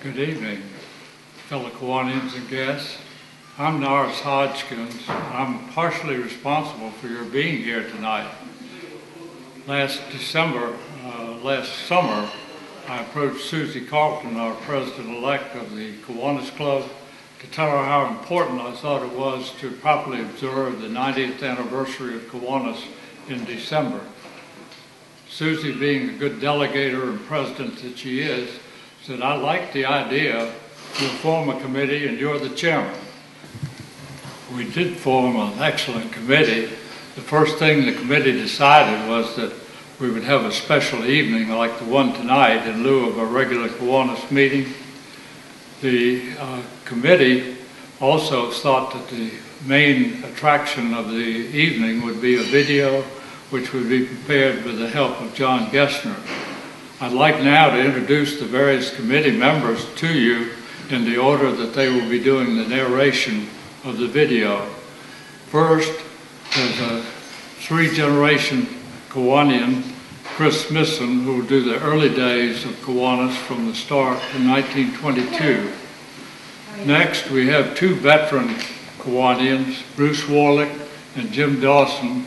Good evening, fellow Kiwanis and guests. I'm Norris Hodgkins. I'm partially responsible for your being here tonight. Last summer, I approached Susie Carlton, our president-elect of the Kiwanis Club, to tell her how important I thought it was to properly observe the 90th anniversary of Kiwanis in December. Susie, being a good delegator and president that she is, said, I like the idea, we'll form a committee and you're the chairman. We did form an excellent committee. The first thing the committee decided was that we would have a special evening like the one tonight in lieu of a regular Kiwanis meeting. The committee also thought that the main attraction of the evening would be a video which would be prepared with the help of John Gessner. I'd like now to introduce the various committee members to you in the order that they will be doing the narration of the video. First, there's a three-generation Kiwanian, Chris Smithson, who will do the early days of Kiwanis from the start in 1922. Next, we have two veteran Kiwanians, Bruce Warlick and Jim Dawson,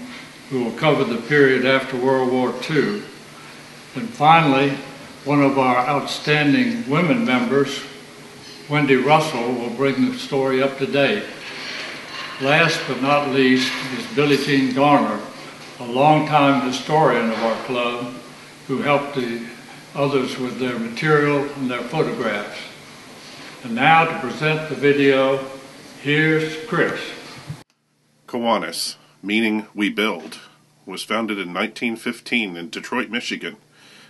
who will cover the period after World War II. And finally, one of our outstanding women members, Wendy Russell, will bring the story up to date. Last but not least is Billie Jean Garner, a longtime historian of our club who helped the others with their material and their photographs. And now to present the video, here's Chris. Kiwanis, meaning we build, was founded in 1915 in Detroit, Michigan.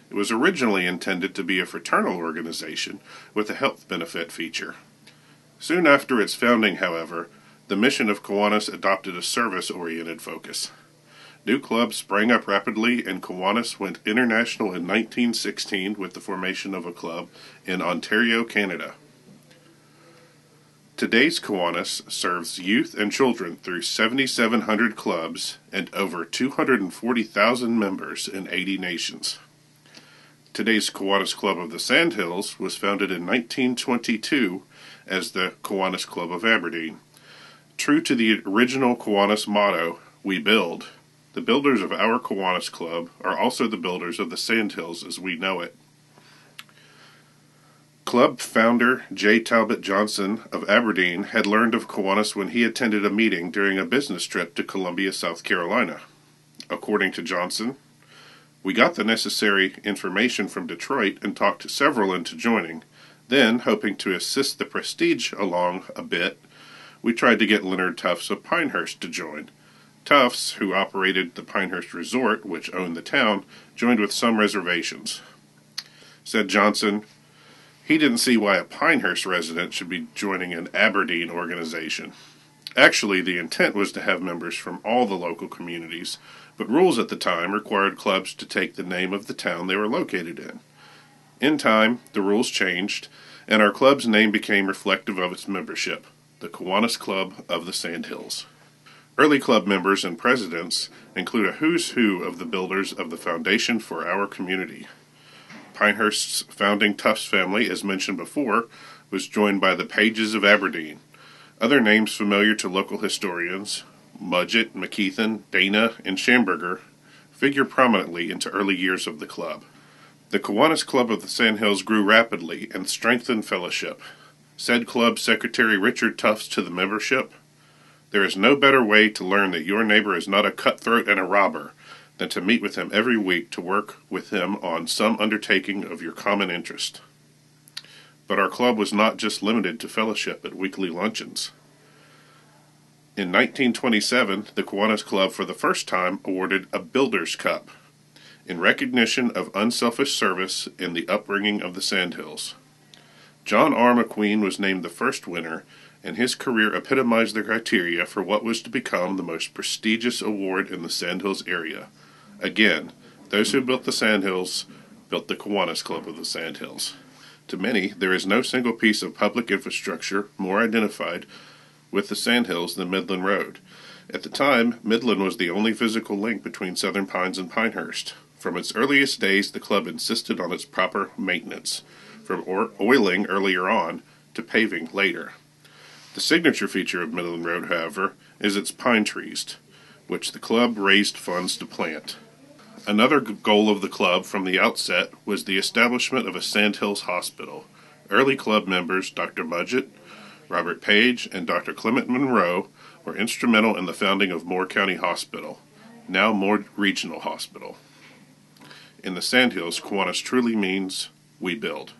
It was originally intended to be a fraternal organization with a health benefit feature. Soon after its founding, however, the mission of Kiwanis adopted a service-oriented focus. New clubs sprang up rapidly, and Kiwanis went international in 1916 with the formation of a club in Ontario, Canada. Today's Kiwanis serves youth and children through 7,700 clubs and over 240,000 members in 80 nations. Today's Kiwanis Club of the Sandhills was founded in 1922 as the Kiwanis Club of Aberdeen. True to the original Kiwanis motto, we build, the builders of our Kiwanis Club are also the builders of the Sandhills as we know it. Club founder J. Talbot Johnson of Aberdeen had learned of Kiwanis when he attended a meeting during a business trip to Columbia, South Carolina. According to Johnson, we got the necessary information from Detroit and talked several into joining. Then, hoping to assist the prestige along a bit, we tried to get Leonard Tufts of Pinehurst to join. Tufts, who operated the Pinehurst Resort, which owned the town, joined with some reservations. Said Johnson, he didn't see why a Pinehurst resident should be joining an Aberdeen organization. Actually, the intent was to have members from all the local communities, but rules at the time required clubs to take the name of the town they were located in. In time, the rules changed, and our club's name became reflective of its membership, the Kiwanis Club of the Sandhills. Early club members and presidents include a who's who of the builders of the foundation for our community. Pinehurst's founding Tufts family, as mentioned before, was joined by the Pages of Aberdeen. Other names familiar to local historians, Mudgett, McKeithen, Dana, and Schamberger, figure prominently into early years of the club. The Kiwanis Club of the Sandhills grew rapidly and strengthened fellowship. Said club secretary Richard Tufts to the membership, there is no better way to learn that your neighbor is not a cutthroat and a robber than to meet with him every week to work with him on some undertaking of your common interest. But our club was not just limited to fellowship at weekly luncheons. In 1927, the Kiwanis Club for the first time awarded a Builders' Cup in recognition of unselfish service in the upbringing of the Sandhills. John R. McQueen was named the first winner, and his career epitomized the criteria for what was to become the most prestigious award in the Sandhills area. Again, those who built the Sandhills built the Kiwanis Club of the Sandhills. To many, there is no single piece of public infrastructure more identified with the Sandhills than Midland Road. At the time, Midland was the only physical link between Southern Pines and Pinehurst. From its earliest days, the club insisted on its proper maintenance. from oiling earlier on to paving later. The signature feature of Midland Road, however, is its pine trees, which the club raised funds to plant. Another goal of the club from the outset was the establishment of a Sandhills Hospital. Early club members Dr. Mudgett, Robert Page, and Dr. Clement Monroe were instrumental in the founding of Moore County Hospital, now Moore Regional Hospital. In the Sandhills, Kiwanis truly means we build.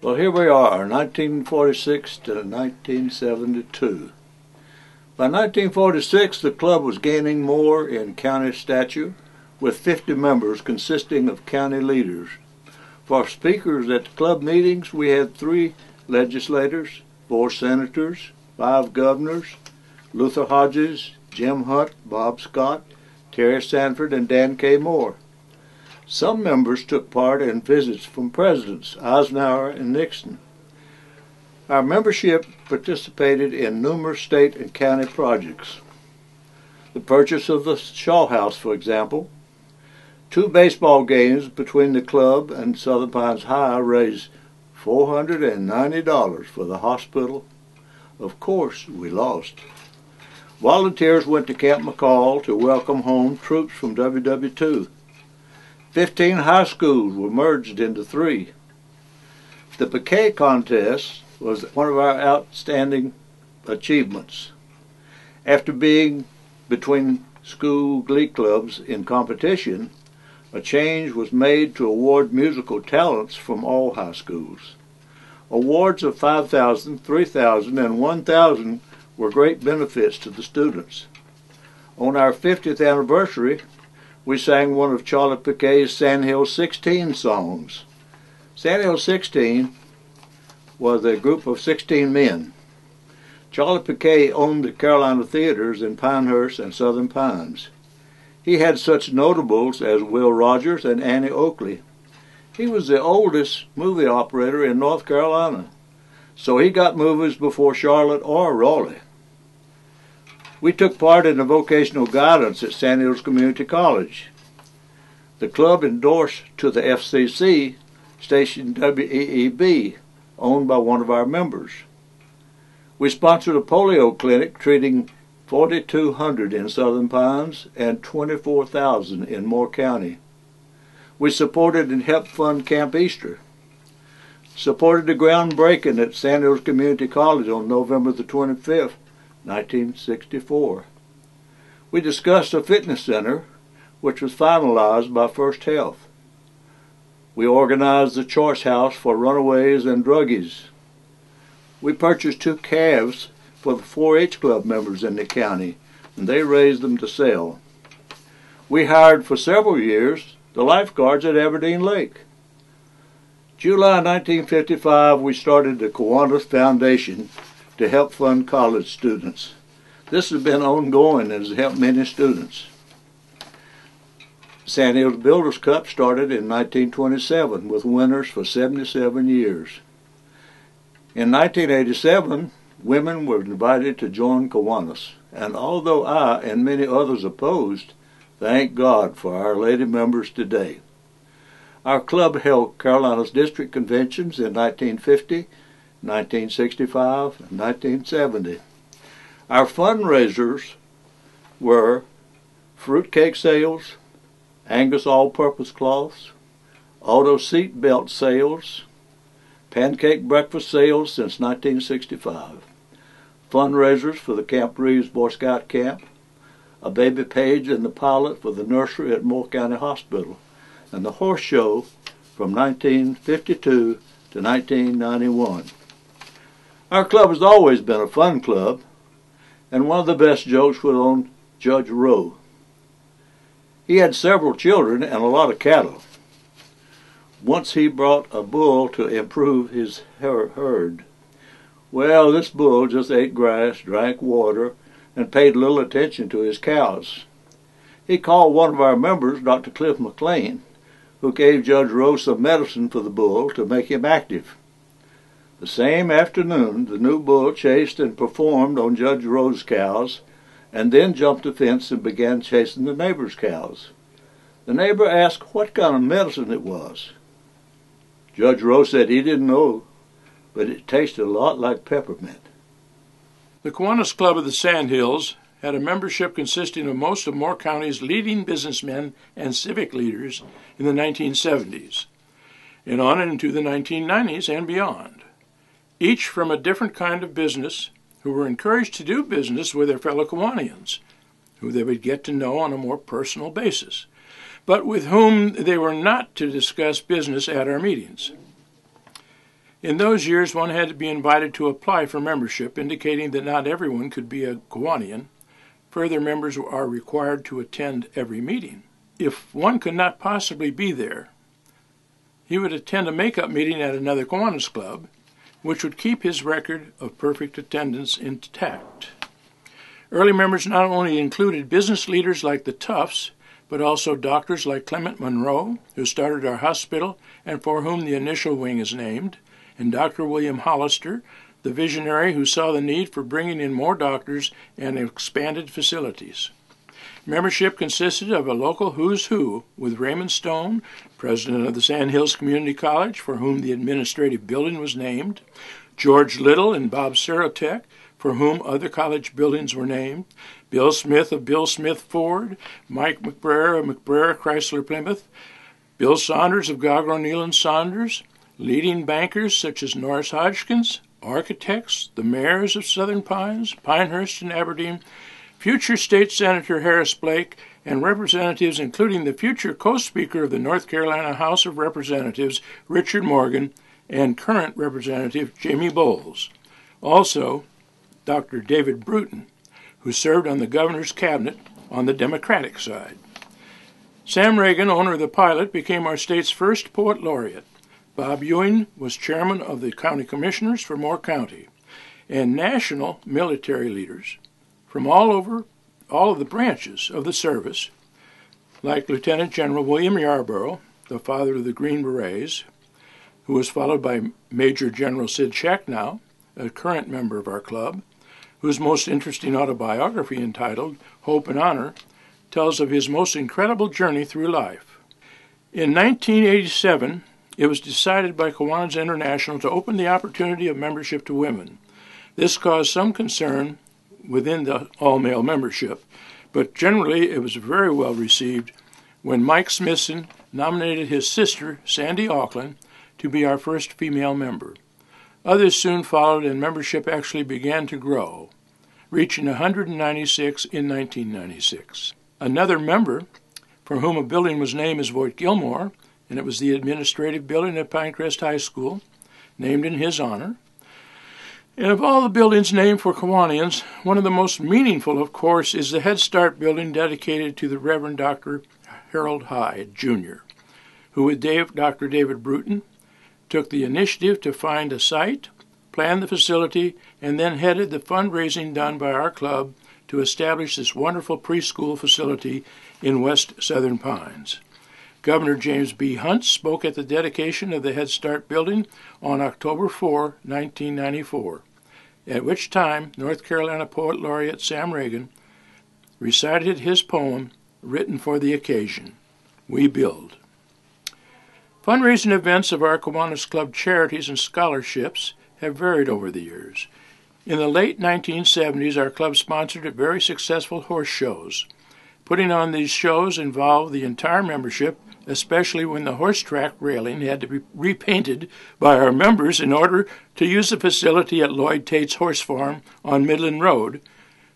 Well, here we are, 1946 to 1972. By 1946, the club was gaining more in county stature, with 50 members consisting of county leaders. For speakers at the club meetings, we had 3 legislators, 4 senators, 5 governors, Luther Hodges, Jim Hunt, Bob Scott, Terry Sanford, and Dan K. Moore. Some members took part in visits from Presidents Eisenhower and Nixon. Our membership participated in numerous state and county projects. The purchase of the Shaw House, for example. 2 baseball games between the club and Southern Pines High raised $490 for the hospital. Of course, we lost. Volunteers went to Camp McCall to welcome home troops from WW2. 15 high schools were merged into 3. The piquet contest was one of our outstanding achievements. After being between school glee clubs in competition, a change was made to award musical talents from all high schools. Awards of $5,000, $3,000, and $1,000 were great benefits to the students. On our 50th anniversary, we sang one of Charlie Piquet's Sandhills 16 songs. Sandhills 16 was a group of 16 men. Charlie Piquet owned the Carolina theaters in Pinehurst and Southern Pines. He had such notables as Will Rogers and Annie Oakley. He was the oldest movie operator in North Carolina, so he got movies before Charlotte or Raleigh. We took part in the vocational guidance at Sandhills Community College. The club endorsed to the FCC station WEEB, owned by one of our members. We sponsored a polio clinic treating 4,200 in Southern Pines and 24,000 in Moore County. We supported and helped fund Camp Easter. Supported the groundbreaking at Sandhills Community College on November the 25th, 1964. We discussed a fitness center, which was finalized by First Health. We organized the Choice House for runaways and druggies. We purchased 2 calves for the 4-H club members in the county, and they raised them to sell. We hired for several years the lifeguards at Aberdeen Lake. July 1955, we started the Kiwanis Foundation to help fund college students. This has been ongoing and has helped many students. Sandhills Builders Cup started in 1927 with winners for 77 years. In 1987, women were invited to join Kiwanis, and although I and many others opposed, thank God for our lady members today. Our club held Carolina's district conventions in 1950, 1965, and 1970. Our fundraisers were fruitcake sales, Angus all-purpose cloths, auto seat belt sales, pancake breakfast sales since 1965, fundraisers for the Camp Reeves Boy Scout Camp, a baby page in the pilot for the nursery at Moore County Hospital, and the horse show from 1952 to 1991. Our club has always been a fun club, and one of the best jokes was on Judge Rowe. He had several children and a lot of cattle. Once he brought a bull to improve his herd. Well, this bull just ate grass, drank water, and paid little attention to his cows. He called one of our members, Dr. Cliff McLean, who gave Judge Rowe some medicine for the bull to make him active. The same afternoon, the new bull chased and performed on Judge Rowe's cows, and then jumped the fence and began chasing the neighbor's cows. The neighbor asked what kind of medicine it was. Judge Rowe said he didn't know, but it tasted a lot like peppermint. The Kiwanis Club of the Sandhills had a membership consisting of most of Moore County's leading businessmen and civic leaders in the 1970s, and on into the 1990s and beyond, each from a different kind of business, who were encouraged to do business with their fellow Kiwanians, who they would get to know on a more personal basis, but with whom they were not to discuss business at our meetings. In those years, one had to be invited to apply for membership, indicating that not everyone could be a Kiwanian. Further, members are required to attend every meeting. If one could not possibly be there, he would attend a make-up meeting at another Kiwanis club, which would keep his record of perfect attendance intact. Early members not only included business leaders like the Tufts, but also doctors like Clement Monroe, who started our hospital and for whom the initial wing is named, and Dr. William Hollister, the visionary who saw the need for bringing in more doctors and expanded facilities. Membership consisted of a local who's who, with Raymond Stone, president of the Sandhills Community College, for whom the administrative building was named, George Little and Bob Serotek, for whom other college buildings were named, Bill Smith of Bill Smith Ford, Mike McBrayer of McBrayer Chrysler Plymouth, Bill Saunders of Gogger O'Neill and Saunders, leading bankers such as Norris Hodgkins, architects, the mayors of Southern Pines, Pinehurst, and Aberdeen, future State Senator Harris Blake, and representatives including the future co-speaker of the North Carolina House of Representatives, Richard Morgan, and current Representative Jamie Bowles. Also, Dr. David Bruton, who served on the governor's cabinet on the Democratic side. Sam Reagan, owner of the Pilot, became our state's first poet laureate. Bob Ewing was chairman of the county commissioners for Moore County, and national military leaders from all of the branches of the service, like Lieutenant General William Yarborough, the father of the Green Berets, who was followed by Major General Sid Shacknow, a current member of our club, whose most interesting autobiography, entitled Hope and Honor, tells of his most incredible journey through life. In 1987, it was decided by Kiwanis International to open the opportunity of membership to women. This caused some concern within the all-male membership, but generally it was very well received when Mike Smithson nominated his sister, Sandy Auckland, to be our first female member. Others soon followed, and membership actually began to grow, reaching 196 in 1996. Another member, for whom a building was named, is Voight Gilmore, and it was the administrative building at Pinecrest High School, named in his honor. And of all the buildings named for Kiwanians, one of the most meaningful, of course, is the Head Start building dedicated to the Reverend Dr. Harold Hyde, Jr., who with Dr. David Bruton took the initiative to find a site, planned the facility, and then headed the fundraising done by our club to establish this wonderful preschool facility in West Southern Pines. Governor James B. Hunt spoke at the dedication of the Head Start building on October 4, 1994, at which time North Carolina Poet Laureate Sam Reagan recited his poem written for the occasion, We Build. Fundraising events of our Kiwanis Club charities and scholarships have varied over the years. In the late 1970s, our club sponsored a very successful horse shows. Putting on these shows involved the entire membership, especially when the horse track railing had to be repainted by our members in order to use the facility at Lloyd Tate's Horse Farm on Midland Road,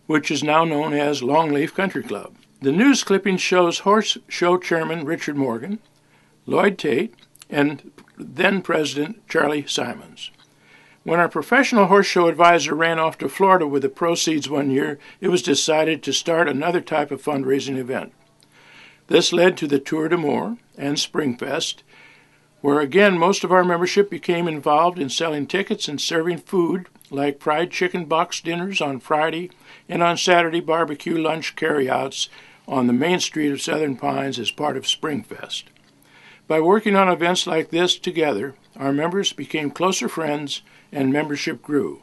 which is now known as Longleaf Country Club. The news clipping shows horse show chairman Richard Morgan, Lloyd Tate, and then President Charlie Simons. When our professional horse show advisor ran off to Florida with the proceeds one year, it was decided to start another type of fundraising event. This led to the Tour de Moore and Springfest, where again most of our membership became involved in selling tickets and serving food like fried chicken box dinners on Friday and on Saturday barbecue lunch carryouts on the main street of Southern Pines as part of Springfest. By working on events like this together, our members became closer friends and membership grew.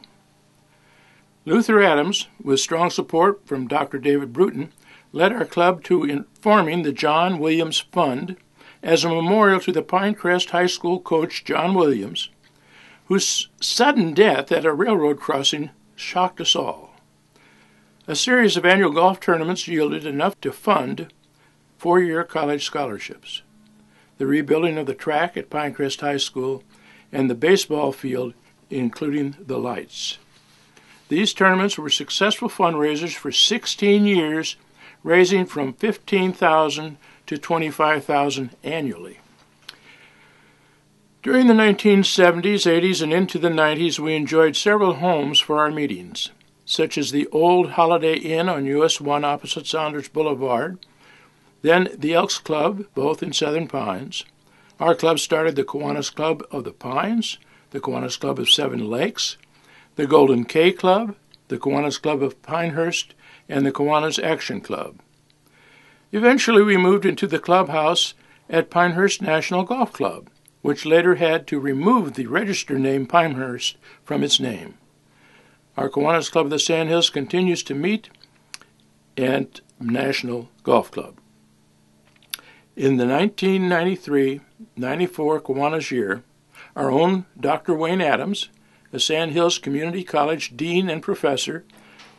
Luther Adams, with strong support from Dr. David Bruton, led our club to forming the John Williams Fund as a memorial to the Pinecrest High School coach John Williams, whose sudden death at a railroad crossing shocked us all. A series of annual golf tournaments yielded enough to fund four-year college scholarships, the rebuilding of the track at Pinecrest High School, and the baseball field, including the lights. These tournaments were successful fundraisers for 16 years, raising from $15,000 to $25,000 annually. During the 1970s, 80s, and into the 90s, we enjoyed several homes for our meetings, such as the old Holiday Inn on US 1 opposite Saunders Boulevard, then the Elks Club, both in Southern Pines. Our club started the Kiwanis Club of the Pines, the Kiwanis Club of Seven Lakes, the Golden K Club, the Kiwanis Club of Pinehurst, and the Kiwanis Action Club. Eventually we moved into the clubhouse at Pinehurst National Golf Club, which later had to remove the register name Pinehurst from its name. Our Kiwanis Club of the Sandhills continues to meet at National Golf Club. In the 1993-94 Kiwanis year, our own Dr. Wayne Adams, a Sandhills Community College dean and professor,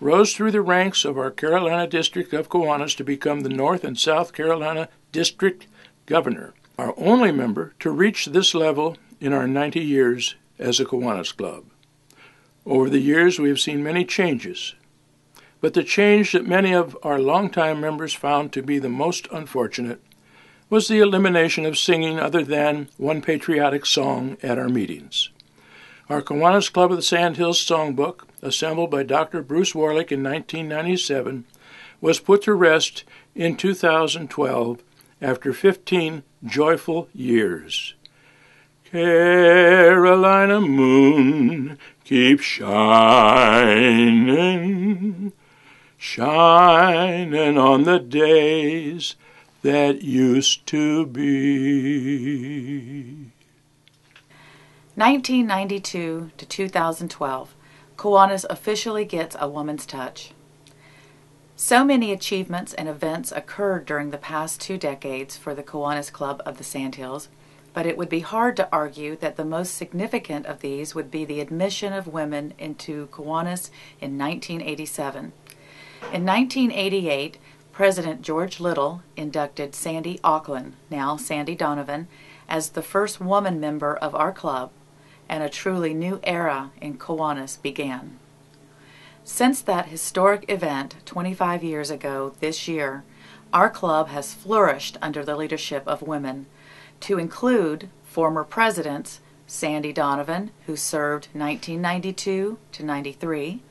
rose through the ranks of our Carolina District of Kiwanis to become the North and South Carolina District Governor, our only member to reach this level in our 90 years as a Kiwanis Club. Over the years, we have seen many changes, but the change that many of our longtime members found to be the most unfortunate was the elimination of singing other than one patriotic song at our meetings. Our Kiwanis Club of the Sandhills songbook, assembled by Dr. Bruce Warlick in 1997, was put to rest in 2012 after 15 joyful years. Carolina moon, keep shining, shining on the days that used to be. 1992 to 2012, Kiwanis officially gets a woman's touch. So many achievements and events occurred during the past 2 decades for the Kiwanis Club of the Sandhills, but it would be hard to argue that the most significant of these would be the admission of women into Kiwanis in 1987. In 1988, President George Little inducted Sandy Auckland, now Sandy Donovan, as the first woman member of our club, and a truly new era in Kiwanis began. Since that historic event 25 years ago this year, our club has flourished under the leadership of women, to include former presidents Sandy Donovan, who served 1992 to 93,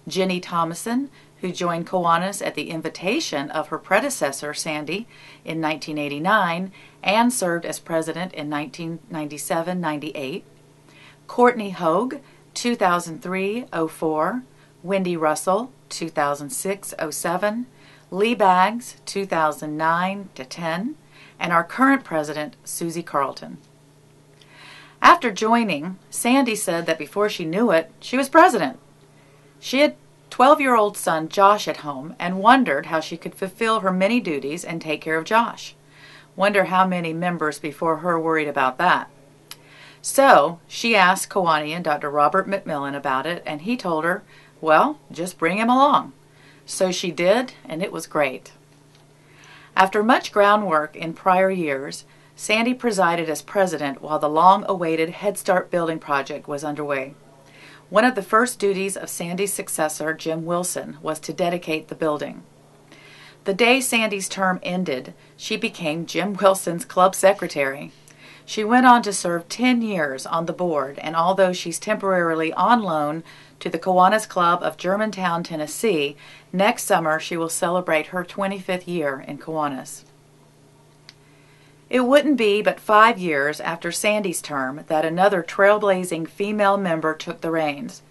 Jenny Thomason, who joined Kiwanis at the invitation of her predecessor, Sandy, in 1989 and served as president in 1997-98, Courtney Hogue, 2003-04, Wendy Russell, 2006-07, Lee Baggs, 2009-10, and our current president, Susie Carlton. After joining, Sandy said that before she knew it, she was president. She had 12-year-old son Josh at home and wondered how she could fulfill her many duties and take care of Josh. Wonder how many members before her worried about that. So she asked Kiwanian Dr. Robert McMillan about it, and he told her, well, just bring him along. So she did, and it was great. After much groundwork in prior years, Sandy presided as president while the long-awaited Head Start building project was underway. One of the first duties of Sandy's successor, Jim Wilson, was to dedicate the building. The day Sandy's term ended, she became Jim Wilson's club secretary. She went on to serve 10 years on the board, and although she's temporarily on loan to the Kiwanis Club of Germantown, Tennessee, next summer she will celebrate her 25th year in Kiwanis. It wouldn't be but 5 years after Sandy's term that another trailblazing female member took the reins.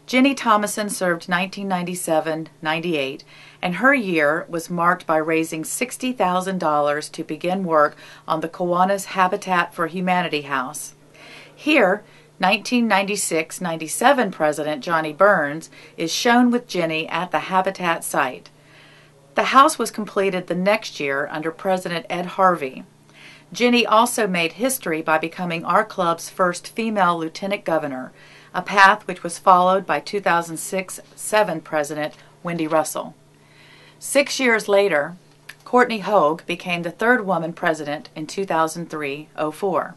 Jenny Thomason served 1997-98, and her year was marked by raising $60,000 to begin work on the Kiwanis Habitat for Humanity House. Here, 1996-97 President Johnny Burns is shown with Jenny at the Habitat site. The house was completed the next year under President Ed Harvey. Jenny also made history by becoming our club's first female lieutenant governor, a path which was followed by 2006-07 President Wendy Russell. 6 years later, Courtney Hogue became the third woman president in 2003-04.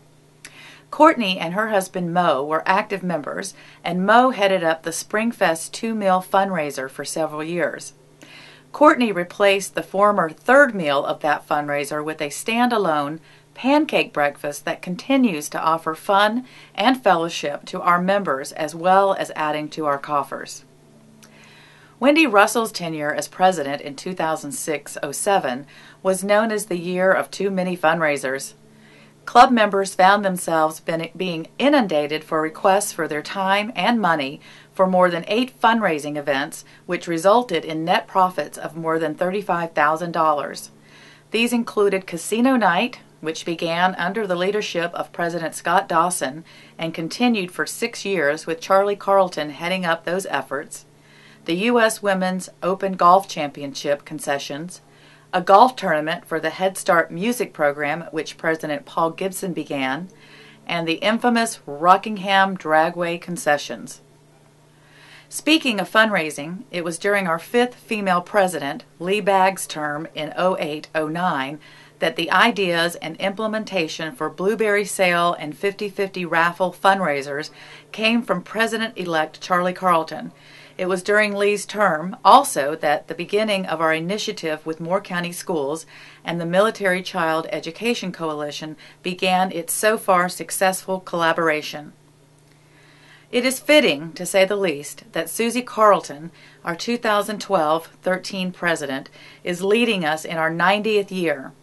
Courtney and her husband Mo were active members, and Mo headed up the Springfest 2 meal fundraiser for several years. Courtney replaced the former third meal of that fundraiser with a standalone pancake breakfast that continues to offer fun and fellowship to our members as well as adding to our coffers. Wendy Russell's tenure as president in 2006-07 was known as the year of too many fundraisers. Club members found themselves being inundated for requests for their time and money for more than 8 fundraising events, which resulted in net profits of more than $35,000. These included Casino Night, which began under the leadership of President Scott Dawson and continued for 6 years with Charlie Carlton heading up those efforts, the U.S. Women's Open Golf Championship concessions, a golf tournament for the Head Start music program which President Paul Gibson began, and the infamous Rockingham Dragway concessions. Speaking of fundraising, it was during our 5th female president, Lee Baggs' term in 08-09, that the ideas and implementation for blueberry sale and 50-50 raffle fundraisers came from President-elect Charlie Carlton. It was during Lee's term also that the beginning of our initiative with Moore County Schools and the Military Child Education Coalition began its so far successful collaboration. It is fitting, to say the least, that Susie Carlton, our 2012-13 president, is leading us in our 90th year.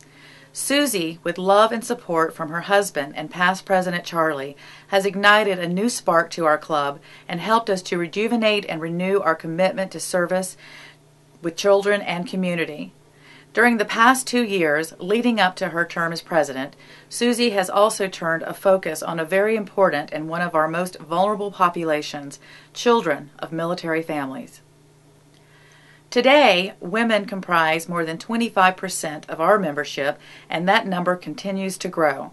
Susie, with love and support from her husband and past President Charlie, has ignited a new spark to our club and helped us to rejuvenate and renew our commitment to service with children and community. During the past 2 years, leading up to her term as president, Susie has also turned a focus on a very important and one of our most vulnerable populations, children of military families. Today, women comprise more than 25% of our membership, and that number continues to grow.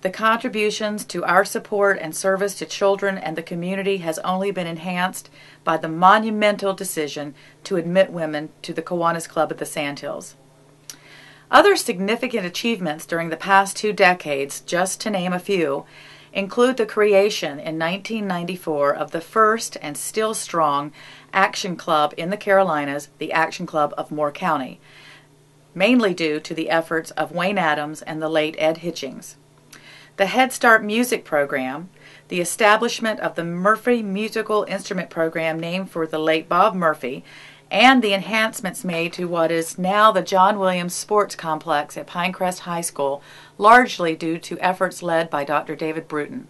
The contributions to our support and service to children and the community has only been enhanced by the monumental decision to admit women to the Kiwanis Club of the Sandhills. Other significant achievements during the past 2 decades, just to name a few, include the creation in 1994 of the first and still strong action club in the Carolinas, the Action Club of Moore County, mainly due to the efforts of Wayne Adams and the late Ed Hitchings. The Head Start music program, the establishment of the Murphy Musical Instrument Program named for the late Bob Murphy, and the enhancements made to what is now the John Williams Sports Complex at Pinecrest High School, largely due to efforts led by Dr. David Bruton.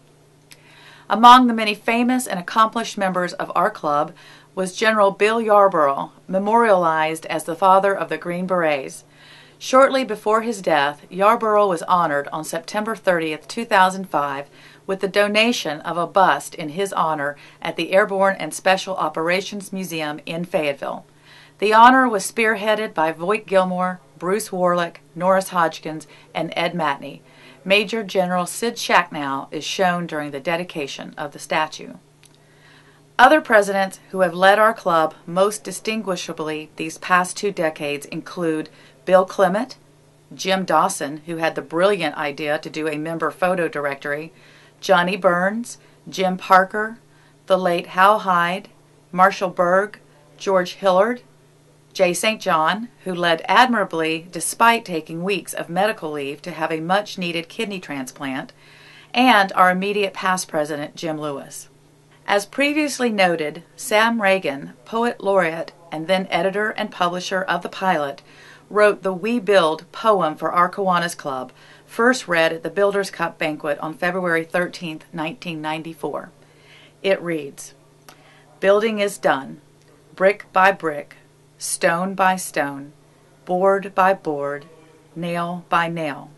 Among the many famous and accomplished members of our club was General Bill Yarborough, memorialized as the father of the Green Berets. Shortly before his death, Yarborough was honored on September 30, 2005, with the donation of a bust in his honor at the Airborne and Special Operations Museum in Fayetteville. The honor was spearheaded by Voight Gilmore, Bruce Warlick, Norris Hodgkins, and Ed Matney. Major General Sid Shacknow is shown during the dedication of the statue. Other presidents who have led our club most distinguishably these past 2 decades include Bill Clement, Jim Dawson, who had the brilliant idea to do a member photo directory, Johnny Burns, Jim Parker, the late Hal Hyde, Marshall Berg, George Hillard, Jay St. John, who led admirably despite taking weeks of medical leave to have a much-needed kidney transplant, and our immediate past president, Jim Lewis. As previously noted, Sam Reagan, poet laureate and then editor and publisher of The Pilot, wrote the We Build poem for our Kiwanis Club, first read at the Builders' Cup banquet on February 13, 1994. It reads, "Building is done, brick by brick, stone by stone, board by board, nail by nail.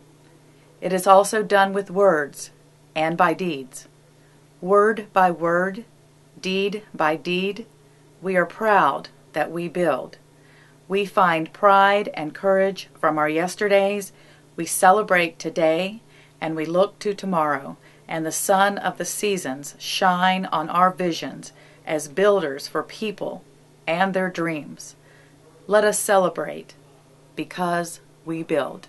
It is also done with words and by deeds. Word by word, deed by deed, we are proud that we build. We find pride and courage from our yesterdays, we celebrate today, and we look to tomorrow, and the sun of the seasons shine on our visions as builders for people and their dreams. Let us celebrate, because we build.